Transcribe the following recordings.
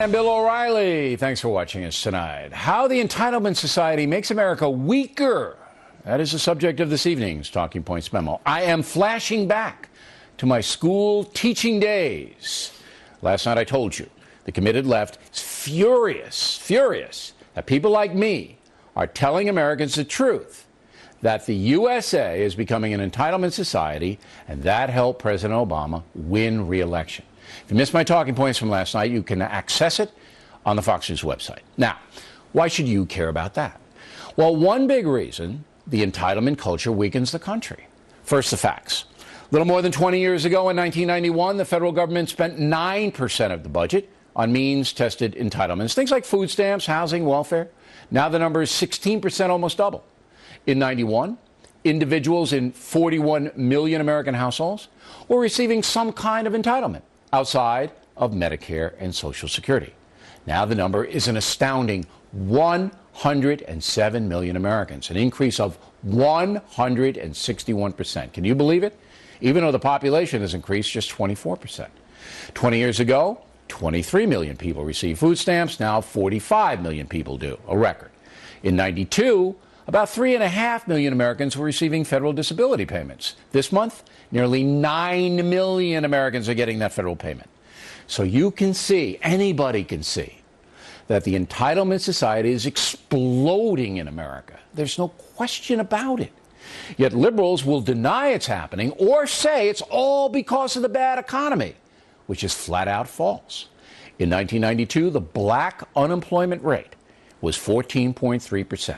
I'm Bill O'Reilly. Thanks for watching us tonight. How the entitlement society makes America weaker. That is the subject of this evening's Talking Points memo. I am flashing back to my school teaching days. Last night I told you the committed left is furious that people like me are telling Americans the truth, that the USA is becoming an entitlement society, and that helped President Obama win re-election. If you missed my talking points from last night, you can access it on the Fox News website. Now, why should you care about that? Well, one big reason: the entitlement culture weakens the country. First, the facts. A little more than 20 years ago, in 1991, the federal government spent 9% of the budget on means-tested entitlements, things like food stamps, housing, welfare. Now the number is 16%, almost double. In 91, individuals in 41 million American households were receiving some kind of entitlement outside of Medicare and Social Security. Now the number is an astounding 107 million Americans, an increase of 161%. Can you believe it? Even though the population has increased just 24%. 20 years ago, 23 million people received food stamps. Now 45 million people do, a record. In 92, about 3.5 million Americans were receiving federal disability payments. This month, nearly 9 million Americans are getting that federal payment. So you can see, anybody can see, that the entitlement society is exploding in America. There's no question about it. Yet liberals will deny it's happening or say it's all because of the bad economy, which is flat out false. In 1992, the black unemployment rate was 14.3%.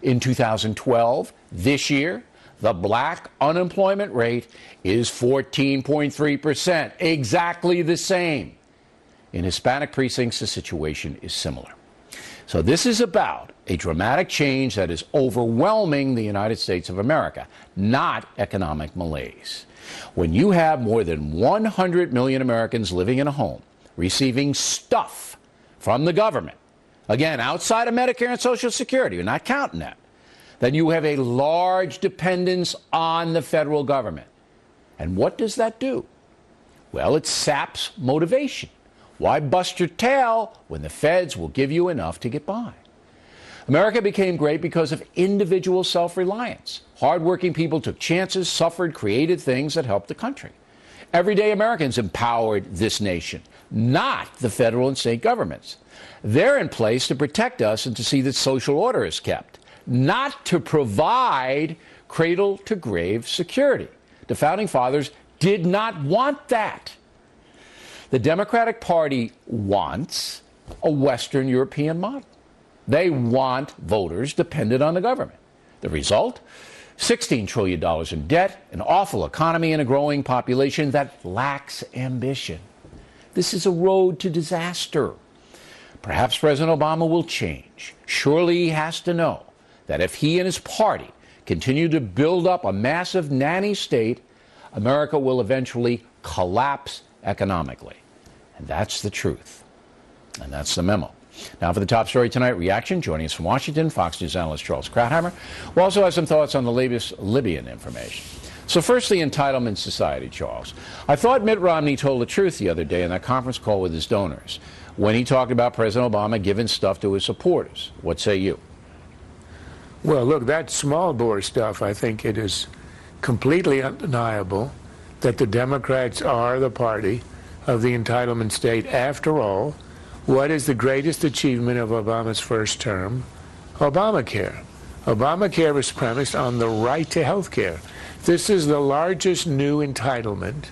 In 2012, this year, the black unemployment rate is 14.3%, exactly the same. In Hispanic precincts, the situation is similar. So this is about a dramatic change that is overwhelming the United States of America, not economic malaise. When you have more than 100 million Americans living in a home, receiving stuff from the government, again, outside of Medicare and Social Security, you're not counting that, then you have a large dependence on the federal government. And what does that do? Well, it saps motivation. Why bust your tail when the feds will give you enough to get by? America became great because of individual self-reliance. Hardworking people took chances, suffered, created things that helped the country. Everyday Americans empowered this nation, not the federal and state governments. They're in place to protect us and to see that social order is kept, not to provide cradle-to-grave security. The Founding Fathers did not want that. The Democratic Party wants a Western European model. They want voters dependent on the government. The result? $16 trillion in debt, an awful economy, and a growing population that lacks ambition. This is a road to disaster. Perhaps President Obama will change. Surely he has to know that if he and his party continue to build up a massive nanny state, America will eventually collapse economically. And that's the truth. And that's the memo. Now for the top story tonight, reaction. Joining us from Washington, Fox News analyst Charles Krauthammer. We'll also have some thoughts on the latest Libyan information. So first, the entitlement society, Charles. I thought Mitt Romney told the truth the other day in that conference call with his donors when he talked about President Obama giving stuff to his supporters. What say you? Well, look, that small bore stuff, I think it is completely undeniable that the Democrats are the party of the entitlement state. After all, what is the greatest achievement of Obama's first term? Obamacare. Obamacare was premised on the right to health care. This is the largest new entitlement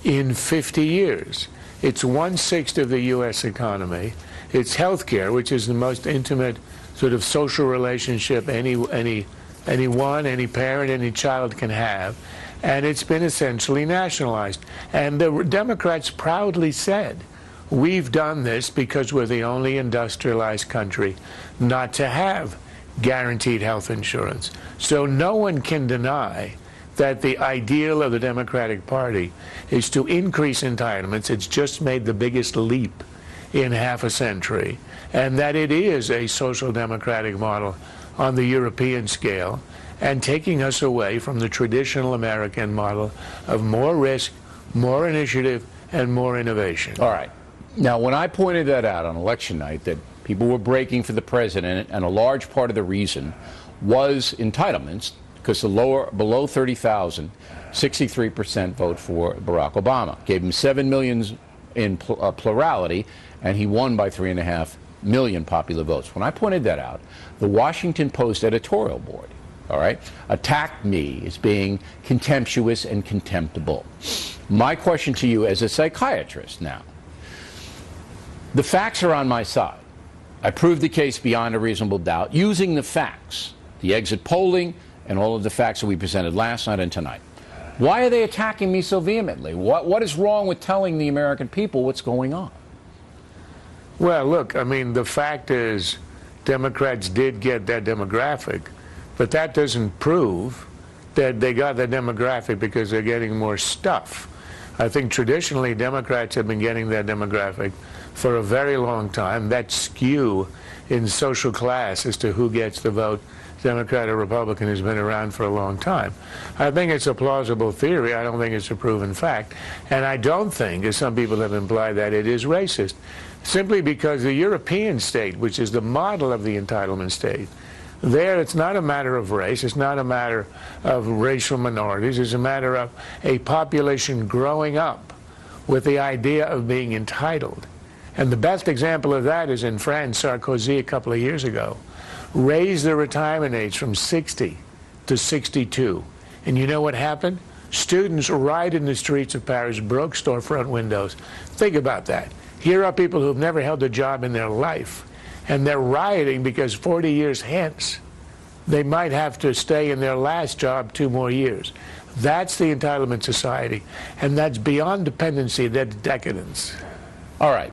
in 50 years. It's 1/6 of the U.S. economy. It's health care, which is the most intimate sort of social relationship anyone, any parent, any child can have. And it's been essentially nationalized. And the Democrats proudly said, we've done this because we're the only industrialized country not to have guaranteed health insurance. So no one can deny that the ideal of the Democratic Party is to increase entitlements. It's just made the biggest leap in half a century, and that it is a social democratic model on the European scale, and taking us away from the traditional American model of more risk, more initiative, and more innovation. All right. Now, when I pointed that out on election night, that people were breaking for the president, and a large part of the reason was entitlements, because below 30,000, 63% vote for Barack Obama. Gave him 7 million in plurality, and he won by 3.5 million popular votes. When I pointed that out, the Washington Post editorial board, all right, attacked me as being contemptuous and contemptible. My question to you as a psychiatrist now, the facts are on my side. I proved the case beyond a reasonable doubt using the facts, the exit polling, and all of the facts that we presented last night and tonight. Why are they attacking me so vehemently? What is wrong with telling the American people what's going on? Well, look, I mean, the fact is Democrats did get that demographic, but that doesn't prove that they got that demographic because they're getting more stuff. I think traditionally Democrats have been getting that demographic for a very long time. That skew in social class as to who gets the vote, Democrat or Republican, has been around for a long time. I think it's a plausible theory. I don't think it's a proven fact. And I don't think, as some people have implied, that it is racist, simply because the European state, which is the model of the entitlement state, there it's not a matter of race, it's not a matter of racial minorities, it's a matter of a population growing up with the idea of being entitled. And the best example of that is in France. Sarkozy, a couple of years ago, raised the retirement age from 60 to 62. And you know what happened? Students right in the streets of Paris broke storefront windows. Think about that. Here are people who've never held a job in their life, and they're rioting because 40 years hence, they might have to stay in their last job 2 more years. That's the entitlement society, and that's beyond dependency, that's decadence. All right.